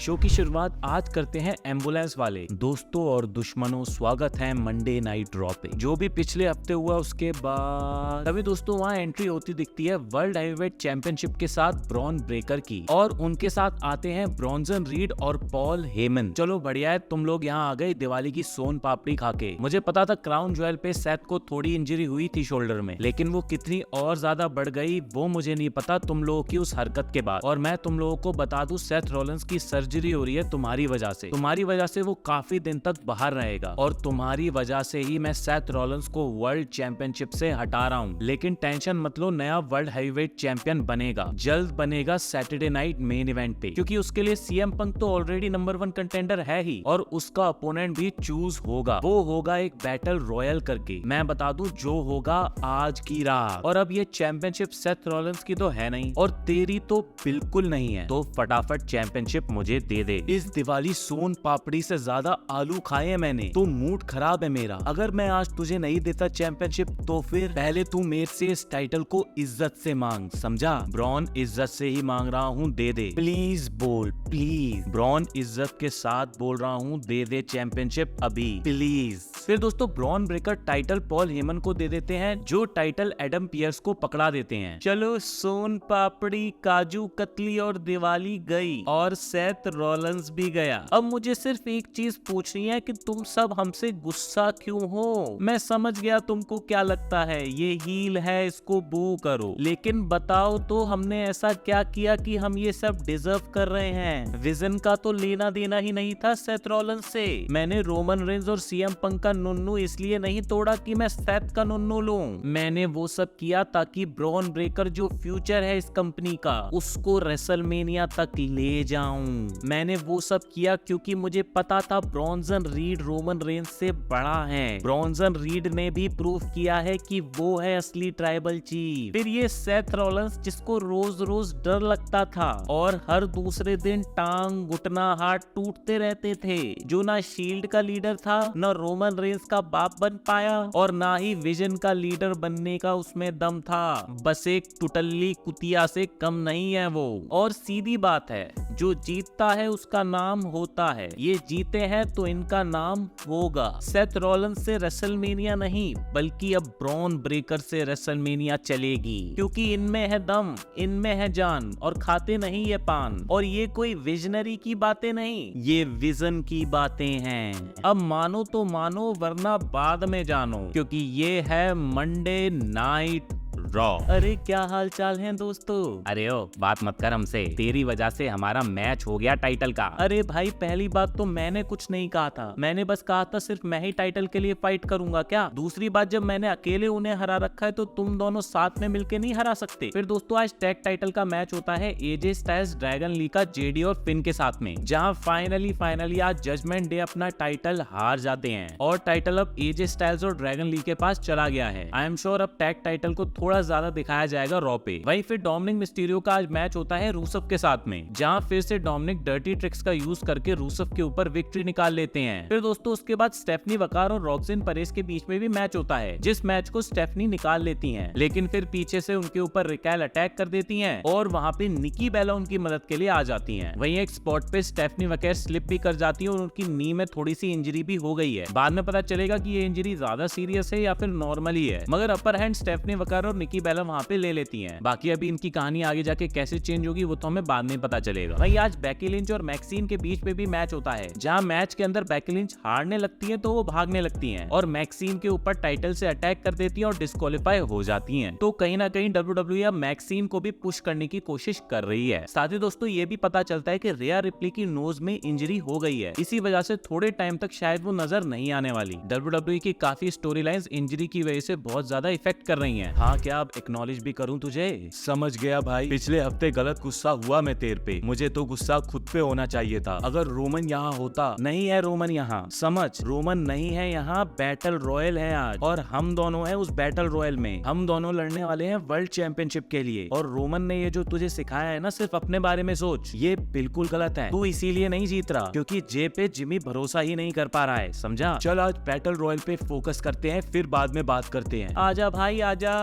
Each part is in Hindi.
शो की शुरुआत आज करते हैं एम्बुलेंस वाले। दोस्तों और दुश्मनों, स्वागत है मंडे नाइट रॉ पे। जो भी पिछले हफ्ते हुआ उसके बाद तभी दोस्तों वहाँ एंट्री होती दिखती है वर्ल्ड हैवीवेट चैंपियनशिप के साथ ब्रॉन ब्रेकर की, और उनके साथ आते हैं ब्रॉन्जन रीड और पॉल हेमन। चलो बढ़िया है, तुम लोग यहाँ आ गए दिवाली की सोन पापड़ी खा के। मुझे पता था क्राउन ज्वेल पे सेथ को थोड़ी इंजरी हुई थी शोल्डर में, लेकिन वो कितनी और ज्यादा बढ़ गई वो मुझे नहीं पता तुम लोगों की उस हरकत के बाद। और मैं तुम लोगों को बता दूं, सेथ रॉलिंस की सर्जरी हो रही है तुम्हारी वजह से। तुम्हारी वजह से वो काफी दिन तक बाहर रहेगा, और तुम्हारी वजह से ही मैं सेथ रॉलिंस को वर्ल्ड चैंपियनशिप से हटा रहा हूँ। लेकिन टेंशन मत लो, नया वर्ल्ड हैवीवेट चैंपियन बनेगा, जल्द बनेगा सैटरडे नाइट मेन इवेंट पे, क्योंकि उसके लिए सीएम पंक तो ऑलरेडी नंबर 1 कंटेंडर है ही, और उसका अपोनेंट भी चूज होगा। वो होगा एक बैटल रॉयल करके। मैं बता दूं जो होगा आज की रात। और अब ये चैंपियनशिप सेथ रॉलिंस की तो है नहीं, और तेरी तो बिल्कुल नहीं है, तो फटाफट चैंपियनशिप मुझे दे दे। इस दिवाली सोन पापड़ी से ज्यादा आलू खाए हैं मैंने, तो मूड खराब है मेरा। अगर मैं आज तुझे नहीं देता चैंपियनशिप तो फिर पहले तू मेरे से इस टाइटल को इज्जत से मांग, समझा? ब्रॉन इज्जत से ही मांग रहा हूँ, दे दे प्लीज। बोल प्लीज। ब्रॉन इज्जत के साथ बोल रहा हूँ, दे दे चैंपियनशिप अभी प्लीज। फिर दोस्तों Bron Breakker title Paul Heyman को दे देते हैं, जो टाइटल एडम पियर्स को पकड़ा देते हैं। चलो सोन पापड़ी, काजू कतली और दिवाली गई, और सेथ रॉलिंस भी गया। अब मुझे सिर्फ एक चीज पूछनी है कि तुम सब हमसे गुस्सा क्यों हो? मैं समझ गया तुमको क्या लगता है, ये हील है, इसको बू करो, लेकिन बताओ तो हमने ऐसा क्या किया कि हम ये सब डिजर्व कर रहे हैं? विजन का तो लेना देना ही नहीं था सेथ रॉलिंस से। मैंने रोमन रेंज और सीएम पंक का नुन्नू इसलिए नहीं तोड़ा कि मैं सेथ का नुन्नू लूं। मैंने वो सब किया ताकि ब्रॉन ब्रेकर जो फ्यूचर है इस कंपनी का, उसको रेसलमेनिया तक ले जाऊं। मैंने वो सब किया क्योंकि मुझे पता था ब्रॉन्जन रीड रोमन रेंज से बड़ा है। ब्रॉन्जन रीड ने भी प्रूव किया है कि वो है असली ट्राइबल चीफ। फिर ये सेथ रॉलिंस जिसको रोज रोज डर लगता था, और हर दूसरे दिन टांग घुटना हाथ टूटते रहते थे, जो ना शील्ड का लीडर था, ना रोमन रेंज का बाप बन पाया, और ना ही विजन का लीडर बनने का उसमें दम था। बस एक टुटल्ली कुतिया से कम नहीं है वो। और सीधी बात है, जो जीतता है उसका नाम होता है। ये जीते हैं तो इनका नाम होगा। सेथ रॉलिंस से रेसलमेनिया नहीं, बल्कि अब ब्रॉन ब्रेकर से रेसलमेनिया चलेगी, क्योंकि इनमें है दम, इनमें है जान, और खाते नहीं ये पान। और ये कोई विजनरी की बातें नहीं, ये विजन की बातें हैं। अब मानो तो मानो, वरना बाद में जानो, क्योंकि ये है मंडे नाइट रॉ। अरे क्या हाल चाल है दोस्तों? अरे ओ बात मत कर हमसे, तेरी वजह से हमारा मैच हो गया टाइटल का। अरे भाई पहली बात तो मैंने कुछ नहीं कहा था, मैंने बस कहा था सिर्फ मैं ही टाइटल के लिए फाइट करूंगा क्या। दूसरी बात, जब मैंने अकेले उन्हें हरा रखा है तो तुम दोनों साथ में मिलके नहीं हरा सकते। फिर दोस्तों आज टैग टाइटल का मैच होता है एजे स्टाइल्स ड्रैगन ली का जेडी और फिन के साथ में, जहाँ फाइनली आज जजमेंट डे अपना टाइटल हार जाते हैं, और टाइटल अब एजे स्टाइल्स और ड्रैगन ली के पास चला गया है। आई एम श्योर अब टैग टाइटल को थोड़ा ज्यादा दिखाया जाएगा रॉ पे। वहीं फिर डोमिनिक मिस्टीरियो का आज मैच होता है रूसेव के साथ में, जहां फिर से डोमिनिक डर्टी ट्रिक्स का यूज करके रूसेव के ऊपर विक्ट्री निकाल लेते हैं। फिर दोस्तों उसके बाद स्टेफनी वकार और रॉक्सिन परेस के बीच में भी मैच होता है, जिस मैच को स्टेफनी निकाल लेती हैं, लेकिन फिर पीछे से उनके ऊपर रिकैल अटैक कर देती हैं, और वहां पे निकी बेला उनकी मदद के लिए आ जाती हैं। वहीं एक स्पॉट पे स्टेफनी वकार स्लिप भी कर जाती है, और उनकी नी में थोड़ी सी इंजरी भी हो गई है। बाद में पता चलेगा कि ये इंजरी ज्यादा सीरियस है या फिर नॉर्मल ही है, मगर अपर हैंड स्टेफनी वकार और निकी बेला वहां पे ले लेती हैं। बाकी अभी इनकी कहानी आगे जाके कैसे चेंज होगी वो तो हमें बाद में पता चलेगा। वहीं आज बेकी लिंच और मैक्सीन के बीच में भी मैच होता है, जहां मैच के अंदर बेकी लिंच हारने लगती है तो वो भागने लगती हैं, और मैक्सीन के ऊपर टाइटल से अटैक कर देती हैं और डिस्क्वालीफाई हो जाती हैं। तो कहीं ना कहीं WWE अब मैक्सीन को भी पुश करने की कोशिश कर रही है। साथ ही दोस्तों ये भी पता चलता है कि रिया रिप्ली की नोज में इंजरी हो गई है, इसी वजह से थोड़े टाइम तक शायद वो नजर नहीं आने वाली। WWE की काफी स्टोरी लाइंस इंजरी की वजह से बहुत ज्यादा इफेक्ट कर रही हैं। हाँ क्या अब एक्नॉलेज भी करूं तुझे? समझ गया भाई, पिछले हफ्ते गलत गुस्सा हुआ मैं तेरे पे, मुझे तो गुस्सा खुद पे होना चाहिए था। अगर रोमन यहाँ होता, नहीं है रोमन यहाँ, समझ, रोमन नहीं है यहाँ, बैटल रॉयल है आज, और हम दोनों हैं उस बैटल रॉयल में। हम दोनों लड़ने वाले हैं वर्ल्ड चैंपियनशिप के लिए, और रोमन ने ये जो तुझे सिखाया है ना सिर्फ अपने बारे में सोच, ये बिल्कुल गलत है। तू इसीलिए नहीं जीत रहा क्योंकि जे पे जिमी भरोसा ही नहीं कर पा रहा है, समझा? चल आज बैटल रॉयल पे फोकस करते हैं, फिर बाद में बात करते हैं। आजा भाई आजा।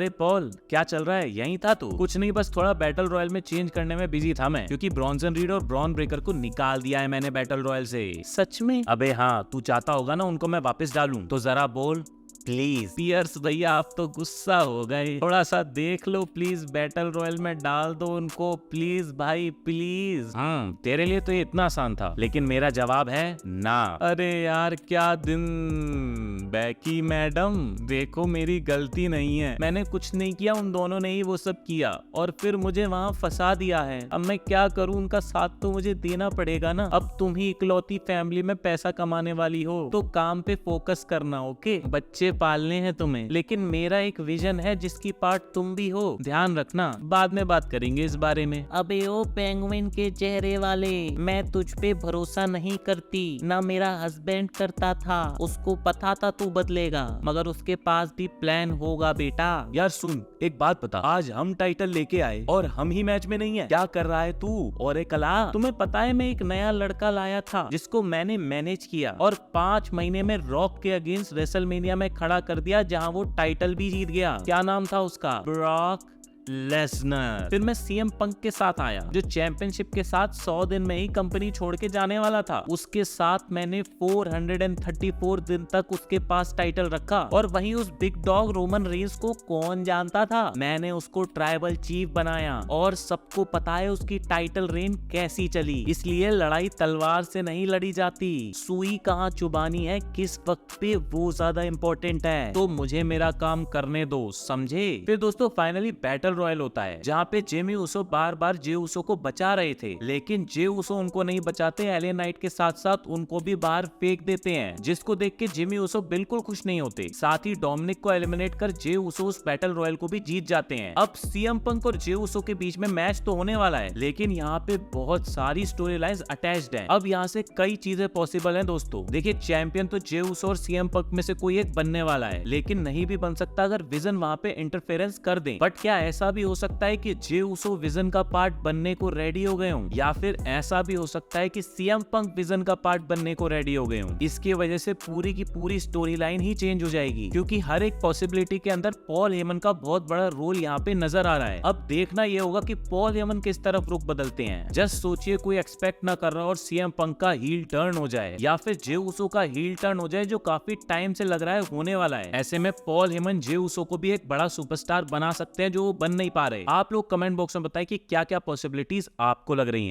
अरे पॉल, क्या चल रहा है? यहीं था तू? कुछ नहीं, बस थोड़ा बैटल रॉयल में चेंज करने में बिजी था मैं, क्योंकि ब्रॉन्जन रीड और ब्रॉन ब्रेकर को निकाल दिया है मैंने बैटल रॉयल से। सच में? अबे हाँ, तू चाहता होगा ना उनको मैं वापस डालूं, तो जरा बोल प्लीज। पियर्स भैया, आप तो गुस्सा हो गए, थोड़ा सा देख लो प्लीज, बैटल रॉयल में डाल दो उनको प्लीज भाई, प्लीज। तेरे लिए तो ये इतना आसान था, लेकिन मेरा जवाब है ना। अरे यार क्या दिन। बैकी मैडम देखो, मेरी गलती नहीं है, मैंने कुछ नहीं किया, उन दोनों ने ही वो सब किया और फिर मुझे वहाँ फंसा दिया है। अब मैं क्या करूँ, उनका साथ तो मुझे देना पड़ेगा ना। अब तुम ही इकलौती फैमिली में पैसा कमाने वाली हो, तो काम पे फोकस करना, ओके? बच्चे पालने हैं तुम्हें, लेकिन मेरा एक विजन है जिसकी पार्ट तुम भी हो, ध्यान रखना। बाद में बात करेंगे इस बारे में। अबे ओ पेंगुइन के चेहरे वाले, मैं तुझ पे भरोसा नहीं करती, ना मेरा हस्बैंड करता था, उसको पता था तू बदलेगा, मगर उसके पास भी प्लान होगा बेटा। यार सुन, एक बात बता, आज हम टाइटल लेके आए और हम ही मैच में नहीं है, क्या कर रहा है तू? और एक कला, तुम्हें पता है मैं एक नया लड़का लाया था जिसको मैंने मैनेज किया और 5 महीने में रॉक के अगेंस्ट रेसलमेनिया में खड़ा कर दिया, जहां वो टाइटल भी जीत गया। क्या नाम था उसका? Brock Lesnar. फिर मैं सीएम पंक के साथ आया, जो चैंपियनशिप के साथ 100 दिन में ही कंपनी छोड़ के जाने वाला था। उसके साथ मैंने 434 दिन तक उसके पास टाइटल रखा, और वहीं उस बिग डॉग रोमन रेंस को कौन जानता था? मैंने उसको ट्राइबल चीफ बनाया, और सबको पता है उसकी टाइटल रेन कैसी चली। इसलिए लड़ाई तलवार से नहीं लड़ी जाती, सुई कहाँ चुबानी है किस वक्त पे, वो ज्यादा इंपॉर्टेंट है। तो मुझे मेरा काम करने दो, समझे? फिर दोस्तों फाइनली बैटल रॉयल होता है, जहाँ पे जेमी उसो बार बार जे उसो को बचा रहे थे, लेकिन जे उसो उनको नहीं बचाते, एले नाइट के साथ साथ उनको भी बाहर फेंक देते हैं, जिसको देख के जेमी उसो बिल्कुल खुश नहीं होते। साथ ही डोमिनिक को एलिमिनेट कर जे उसो उस बैटल रॉयल को भी जीत जाते हैं। अब सीएम पंक और जे उसो के बीच में मैच तो होने वाला है, लेकिन यहाँ पे बहुत सारी स्टोरी लाइन्स अटैच्ड हैं। अब यहाँ से कई चीजें पॉसिबल हैं दोस्तों। देखिए, चैंपियन तो जे उसो और सीएम पंक में से कोई एक बनने वाला है, लेकिन नहीं भी बन सकता अगर विजन वहाँ पे इंटरफेरेंस कर दे। बट क्या ऐसा भी हो सकता है कि जे उसो विजन का पार्ट बनने को रेडी हो गए हों, या फिर ऐसा भी हो सकता है कि सीएम पंक विजन का पार्ट बनने को रेडी हो गए हों। इसकी वजह से पूरी की पूरी स्टोरी लाइन ही चेंज हो जाएगी, क्योंकि हर एक पॉसिबिलिटी के अंदर पॉल हेमन का बहुत बड़ा रोल यहाँ पे नजर आ रहा है। अब देखना ये होगा कि पॉल हेमन किस तरफ रुख बदलते हैं। जस्ट सोचिए, कोई एक्सपेक्ट ना कर रहा और सीएम पंक का हील टर्न हो जाए, या फिर जे उसो का हील टर्न हो जाए, जो काफी टाइम से लग रहा है होने वाला है। ऐसे में पॉल हेमन जे उसो को भी एक बड़ा सुपरस्टार बना सकते हैं, जो बन नहीं पा रहे। आप लोग कमेंट बॉक्स में बताएं कि क्या क्या पॉसिबिलिटीज आपको लग रही हैं।